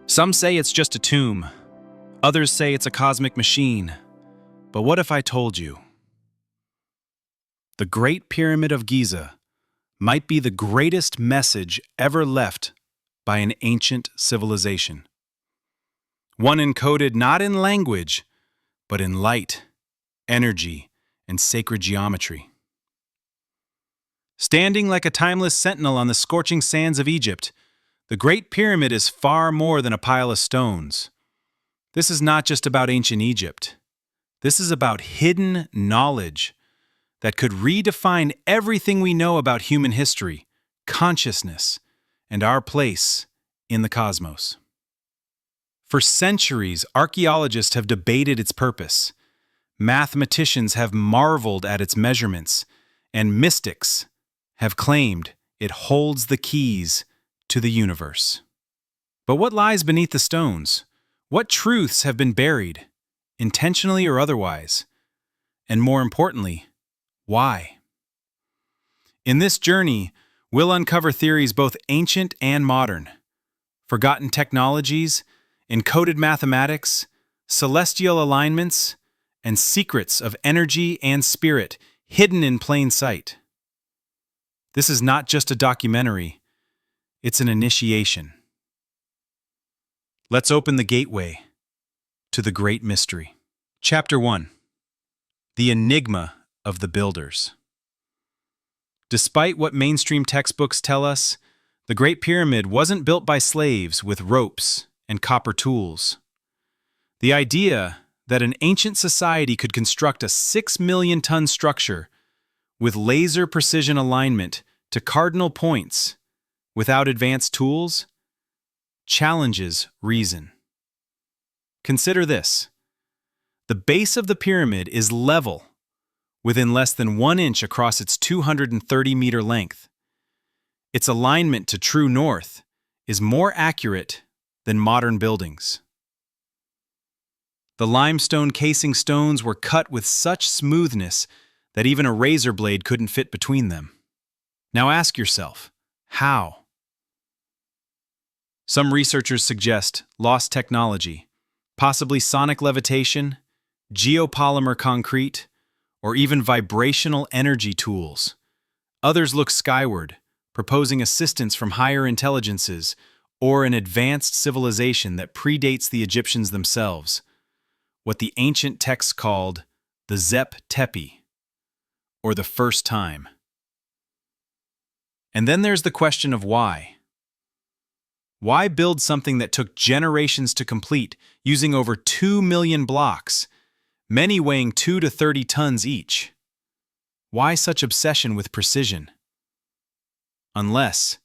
Some say it's just a tomb. Others say it's a cosmic machine. But what if I told you? The Great Pyramid of Giza might be the greatest message ever left by an ancient civilization. One encoded not in language, but in light, energy, and sacred geometry. Standing like a timeless sentinel on the scorching sands of Egypt, the Great Pyramid is far more than a pile of stones. This is not just about ancient Egypt. This is about hidden knowledge that could redefine everything we know about human history, consciousness, and our place in the cosmos. For centuries, archaeologists have debated its purpose. Mathematicians have marveled at its measurements, and mystics have claimed it holds the keys to the universe. But what lies beneath the stones? What truths have been buried, intentionally or otherwise? And more importantly, why? In this journey, we'll uncover theories both ancient and modern, forgotten technologies, encoded mathematics, celestial alignments, and secrets of energy and spirit hidden in plain sight. This is not just a documentary, it's an initiation. Let's open the gateway to the great mystery. Chapter 1. The Enigma of the Builders. Despite what mainstream textbooks tell us, the Great Pyramid wasn't built by slaves with ropes and copper tools. The idea that an ancient society could construct a 6 million-ton structure with laser precision alignment to cardinal points without advanced tools challenges reason. Consider this. The base of the pyramid is level, within less than 1 inch across its 230-meter length. Its alignment to true north is more accurate than modern buildings. The limestone casing stones were cut with such smoothness that even a razor blade couldn't fit between them. Now ask yourself, how? Some researchers suggest lost technology, possibly sonic levitation, geopolymer concrete, or even vibrational energy tools. Others look skyward, proposing assistance from higher intelligences or an advanced civilization that predates the Egyptians themselves, what the ancient texts called the Zep Tepi, or the first time. And then there's the question of why. Why build something that took generations to complete, using over 2 million blocks, many weighing 2 to 30 tons each? Why such obsession with precision? Unless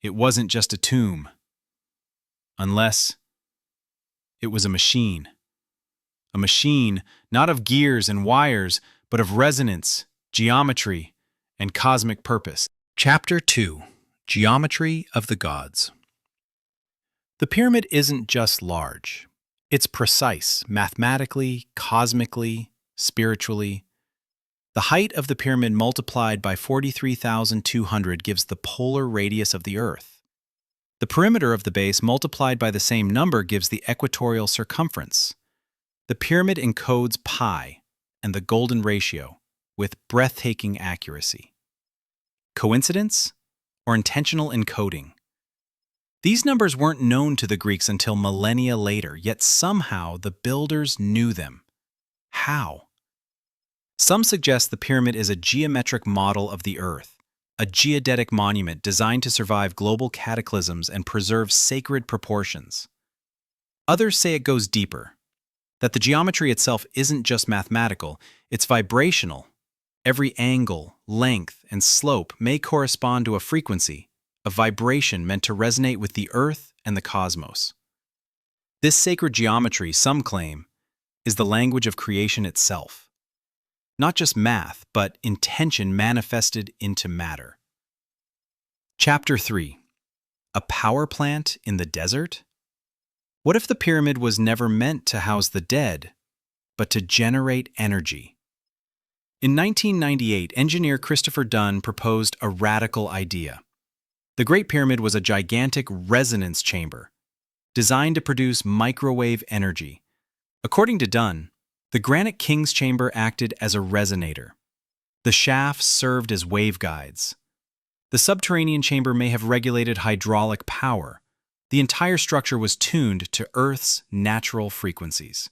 it wasn't just a tomb. Unless it was a machine. A machine not of gears and wires, but of resonance, geometry, and cosmic purpose. Chapter 2. Geometry of the Gods. The pyramid isn't just large. It's precise, mathematically, cosmically, spiritually. The height of the pyramid multiplied by 43,200 gives the polar radius of the Earth. The perimeter of the base multiplied by the same number gives the equatorial circumference. The pyramid encodes pi and the golden ratio with breathtaking accuracy. Coincidence or intentional encoding? These numbers weren't known to the Greeks until millennia later, yet somehow the builders knew them. How? Some suggest the pyramid is a geometric model of the Earth, a geodetic monument designed to survive global cataclysms and preserve sacred proportions. Others say it goes deeper, that the geometry itself isn't just mathematical, it's vibrational. Every angle, length, and slope may correspond to a frequency, a vibration meant to resonate with the Earth and the cosmos. This sacred geometry, some claim, is the language of creation itself. Not just math, but intention manifested into matter. Chapter 3. A power plant in the desert? What if the pyramid was never meant to house the dead, but to generate energy? In 1998, engineer Christopher Dunn proposed a radical idea. The Great Pyramid was a gigantic resonance chamber, designed to produce microwave energy. According to Dunn, the granite king's chamber acted as a resonator. The shafts served as waveguides. The subterranean chamber may have regulated hydraulic power. The entire structure was tuned to Earth's natural frequencies.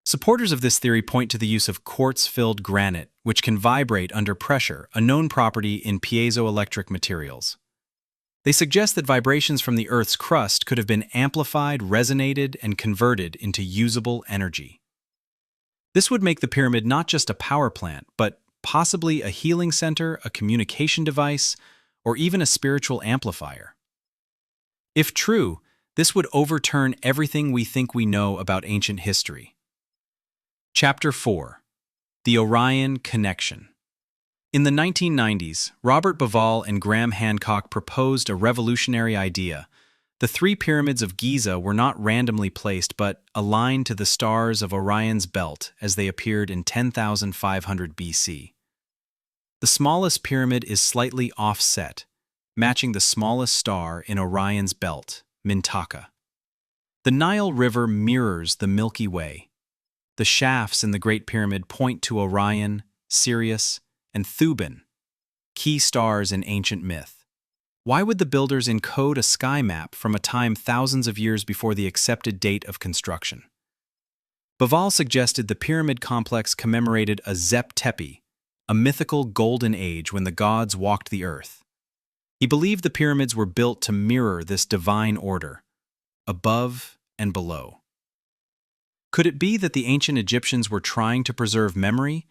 Supporters of this theory point to the use of quartz-filled granite, which can vibrate under pressure, a known property in piezoelectric materials. They suggest that vibrations from the Earth's crust could have been amplified, resonated, and converted into usable energy. This would make the pyramid not just a power plant, but possibly a healing center, a communication device, or even a spiritual amplifier. If true, this would overturn everything we think we know about ancient history. Chapter 4. The Orion Connection. In the 1990s, Robert Bauval and Graham Hancock proposed a revolutionary idea. The three pyramids of Giza were not randomly placed but aligned to the stars of Orion's belt as they appeared in 10,500 BC. The smallest pyramid is slightly offset, matching the smallest star in Orion's belt, Mintaka. The Nile River mirrors the Milky Way. The shafts in the Great Pyramid point to Orion, Sirius, and Thuban, key stars in ancient myth. Why would the builders encode a sky map from a time thousands of years before the accepted date of construction? Bauval suggested the pyramid complex commemorated a Zep Tepi, a mythical golden age when the gods walked the earth. He believed the pyramids were built to mirror this divine order, above and below. Could it be that the ancient Egyptians were trying to preserve memory?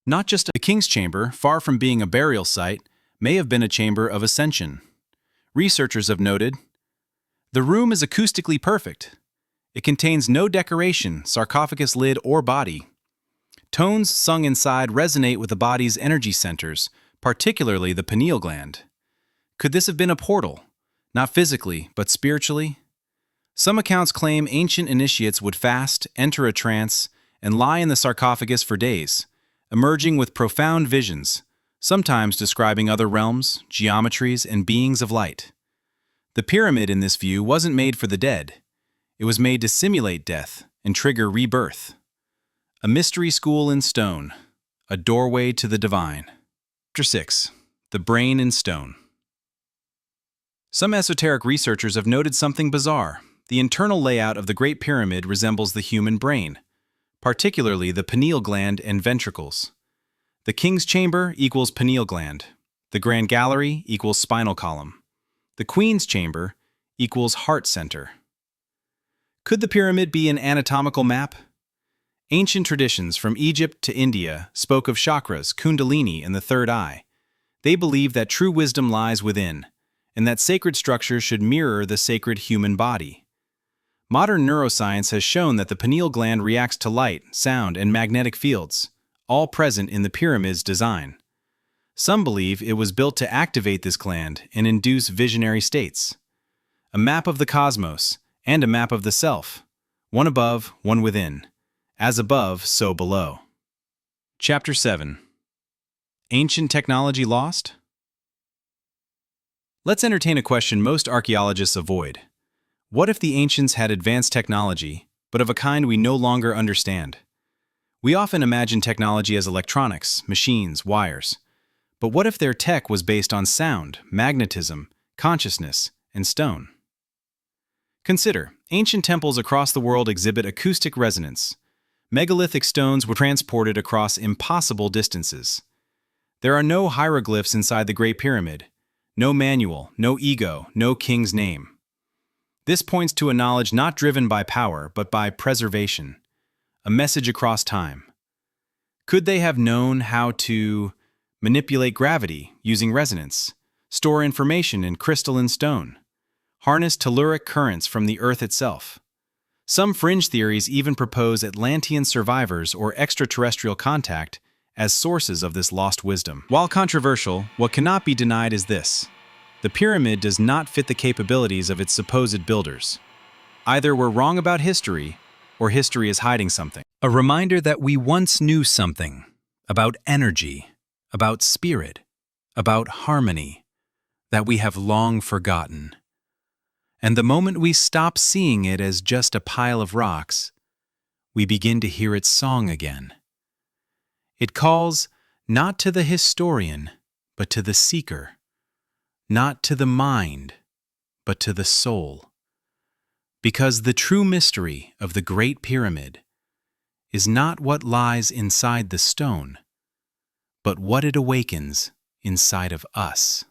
Not just the king's chamber, far from being a burial site, may have been a chamber of ascension. Researchers have noted, the room is acoustically perfect. It contains no decoration, sarcophagus lid, or body. Tones sung inside resonate with the body's energy centers, particularly the pineal gland. Could this have been a portal? Not physically, but spiritually? Some accounts claim ancient initiates would fast, enter a trance, and lie in the sarcophagus for days, emerging with profound visions, sometimes describing other realms, geometries, and beings of light. The pyramid in this view wasn't made for the dead. It was made to simulate death and trigger rebirth. A mystery school in stone, a doorway to the divine. Chapter 6. The Brain in Stone. Some esoteric researchers have noted something bizarre. The internal layout of the Great Pyramid resembles the human brain, particularly the pineal gland and ventricles. The king's chamber equals pineal gland. The grand gallery equals spinal column. The queen's chamber equals heart center. Could the pyramid be an anatomical map? Ancient traditions from Egypt to India spoke of chakras, kundalini, and the third eye. They believed that true wisdom lies within, and that sacred structures should mirror the sacred human body. Modern neuroscience has shown that the pineal gland reacts to light, sound, and magnetic fields, all present in the pyramid's design. Some believe it was built to activate this gland and induce visionary states. A map of the cosmos and a map of the self, one above, one within. As above, so below. Chapter 7. Ancient technology lost? Let's entertain a question most archaeologists avoid. What if the ancients had advanced technology, but of a kind we no longer understand? We often imagine technology as electronics, machines, wires. But what if their tech was based on sound, magnetism, consciousness, and stone? Consider, ancient temples across the world exhibit acoustic resonance. Megalithic stones were transported across impossible distances. There are no hieroglyphs inside the Great Pyramid, no manual, no ego, no king's name. This points to a knowledge not driven by power, but by preservation, a message across time. Could they have known how to manipulate gravity using resonance, store information in crystalline stone, harness telluric currents from the Earth itself? Some fringe theories even propose Atlantean survivors or extraterrestrial contact as sources of this lost wisdom. While controversial, what cannot be denied is this. The pyramid does not fit the capabilities of its supposed builders. Either we're wrong about history, or history is hiding something. A reminder that we once knew something about energy, about spirit, about harmony, that we have long forgotten. And the moment we stop seeing it as just a pile of rocks, we begin to hear its song again. It calls not to the historian, but to the seeker, not to the mind, but to the soul. Because the true mystery of the Great Pyramid is not what lies inside the stone, but what it awakens inside of us.